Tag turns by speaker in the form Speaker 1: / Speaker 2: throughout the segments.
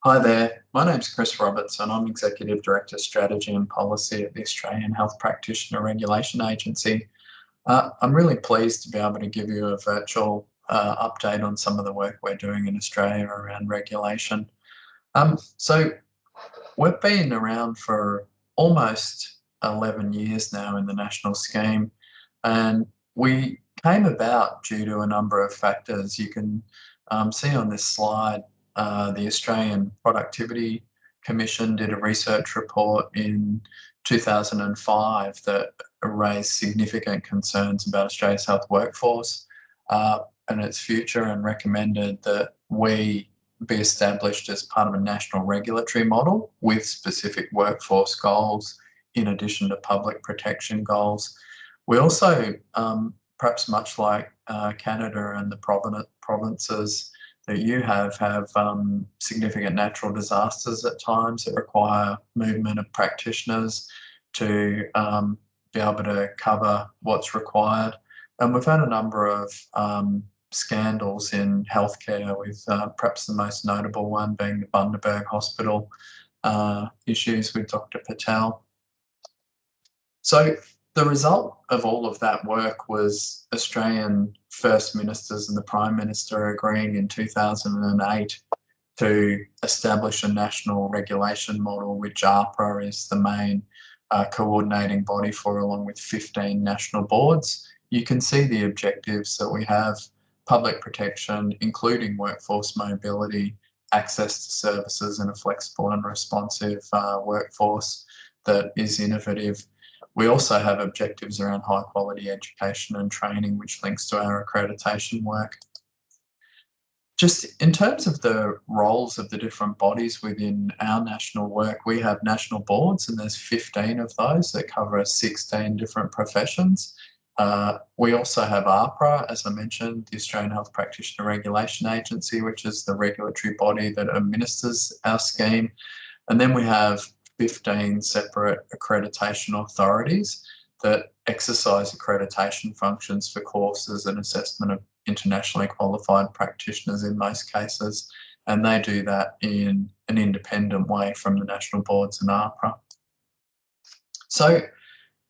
Speaker 1: Hi there, my name's Chris Robertson. I'm Executive Director Strategy and Policy at the Australian Health Practitioner Regulation Agency. I'm really pleased to be able to give you a virtual update on some of the work we're doing in Australia around regulation. So we've been around for almost 11 years now in the national scheme, and we came about due to a number of factors. You can see on this slide the Australian Productivity Commission did a research report in 2005 that raised significant concerns about Australia's health workforce and its future, and recommended that we be established as part of a national regulatory model with specific workforce goals in addition to public protection goals. We also, perhaps much like Canada and the provinces that you have significant natural disasters at times that require movement of practitioners to be able to cover what's required. And we've had a number of scandals in healthcare, with perhaps the most notable one being the Bundaberg Hospital issues with Dr. Patel. So the result of all of that work was Australian First Ministers and the Prime Minister agreeing in 2008 to establish a national regulation model, which Ahpra is the main coordinating body for, along with 15 national boards. You can see the objectives that we have: public protection, including workforce mobility, access to services, and a flexible and responsive workforce that is innovative. We also have objectives around high quality education and training, which links to our accreditation work. Just in terms of the roles of the different bodies within our national work, we have national boards, and there's 15 of those that cover 16 different professions. We also have Ahpra, as I mentioned, the Australian Health Practitioner Regulation Agency, which is the regulatory body that administers our scheme. And then we have 15 separate accreditation authorities that exercise accreditation functions for courses and assessment of internationally qualified practitioners in most cases. And they do that in an independent way from the national boards and Ahpra. So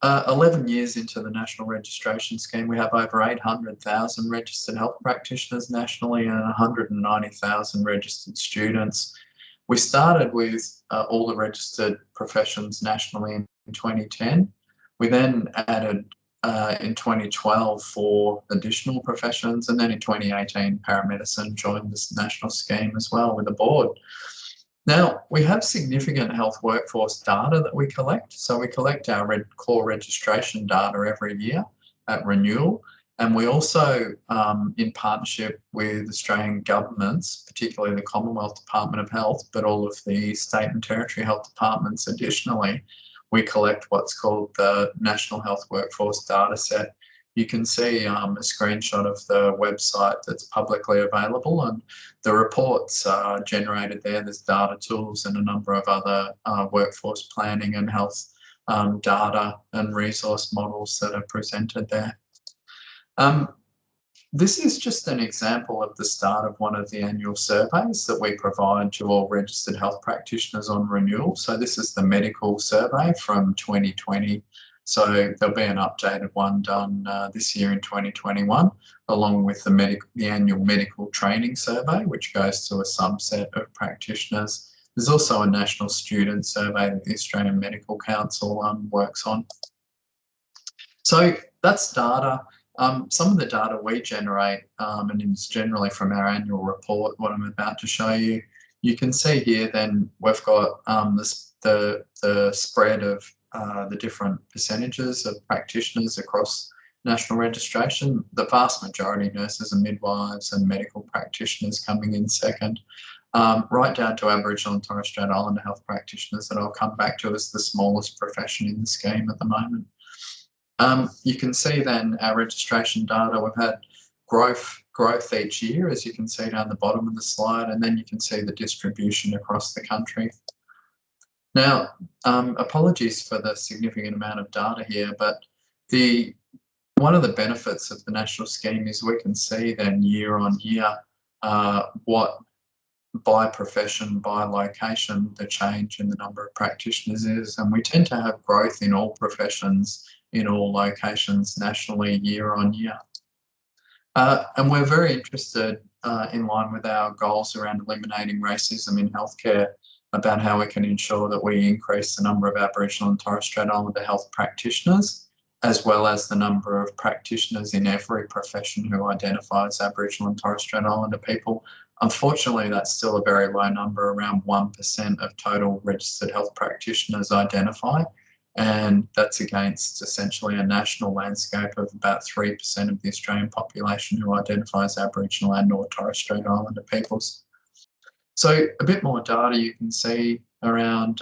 Speaker 1: 11 years into the national registration scheme, we have over 800,000 registered health practitioners nationally and 190,000 registered students. We started with all the registered professions nationally in 2010. We then added in 2012 4 additional professions, and then in 2018 paramedicine joined this national scheme as well with a board. Now, we have significant health workforce data that we collect. So we collect our core registration data every year at renewal. And we also, in partnership with Australian governments, particularly the Commonwealth Department of Health, but all of the state and territory health departments additionally, we collect what's called the National Health Workforce Data Set. You can see a screenshot of the website that's publicly available, and the reports are generated there. There's data tools and a number of other workforce planning and health data and resource models that are presented there. This is just an example of the start of one of the annual surveys that we provide to all registered health practitioners on renewal. So this is the medical survey from 2020. So there'll be an updated one done this year in 2021, along with the annual medical training survey, which goes to a subset of practitioners. There's also a national student survey that the Australian Medical Council works on. So that's data. Some of the data we generate, and it's generally from our annual report, what I'm about to show you. You can see here then we've got the spread of the different percentages of practitioners across national registration. The vast majority, nurses and midwives and medical practitioners, coming in second, right down to Aboriginal and Torres Strait Islander health practitioners that I'll come back to as the smallest profession in the scheme at the moment. You can see then our registration data. We've had growth each year, as you can see down the bottom of the slide, and then you can see the distribution across the country. Now, apologies for the significant amount of data here, but one of the benefits of the national scheme is we can see then year on year what by profession, by location, the change in the number of practitioners is, and we tend to have growth in all professions, in all locations nationally year on year. And we're very interested, in line with our goals around eliminating racism in healthcare, about how we can ensure that we increase the number of Aboriginal and Torres Strait Islander health practitioners, as well as the number of practitioners in every profession who identify as Aboriginal and Torres Strait Islander people. Unfortunately, that's still a very low number. Around 1% of total registered health practitioners identify, and that's against essentially a national landscape of about 3% of the Australian population who identify as Aboriginal and or Torres Strait Islander peoples. So a bit more data you can see around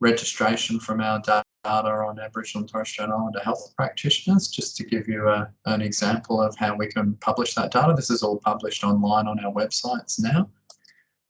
Speaker 1: registration from our data on Aboriginal and Torres Strait Islander health practitioners, just to give you an example of how we can publish that data. This is all published online on our websites now.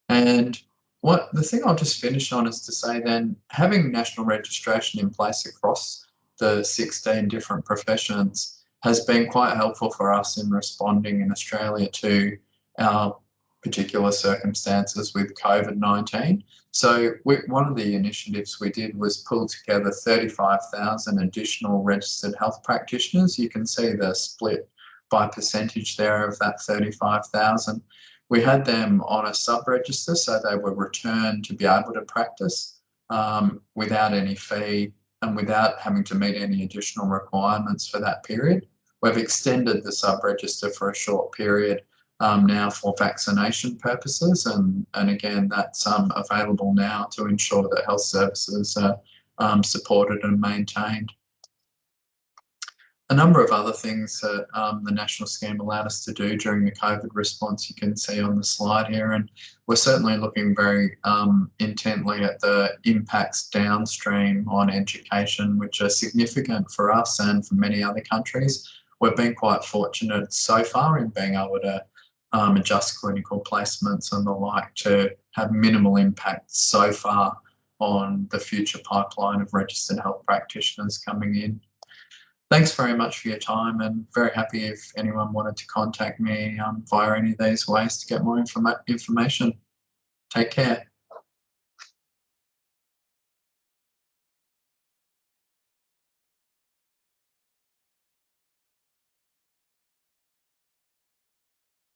Speaker 1: And the thing I'll just finish on is to say then, having national registration in place across the 16 different professions has been quite helpful for us in responding in Australia to our particular circumstances with COVID-19. So one of the initiatives we did was pull together 35,000 additional registered health practitioners. You can see the split by percentage there of that 35,000. We had them on a sub-register, so they were returned to be able to practice without any fee and without having to meet any additional requirements for that period. We've extended the sub-register for a short period now for vaccination purposes, and again, that's available now to ensure that health services are supported and maintained. A number of other things that the national scheme allowed us to do during the COVID response you can see on the slide here, and we're certainly looking very intently at the impacts downstream on education, which are significant for us and for many other countries. We've been quite fortunate so far in being able to adjust clinical placements and the like to have minimal impact so far on the future pipeline of registered health practitioners coming in. Thanks very much for your time, and very happy if anyone wanted to contact me via any of these ways to get more information. Take care.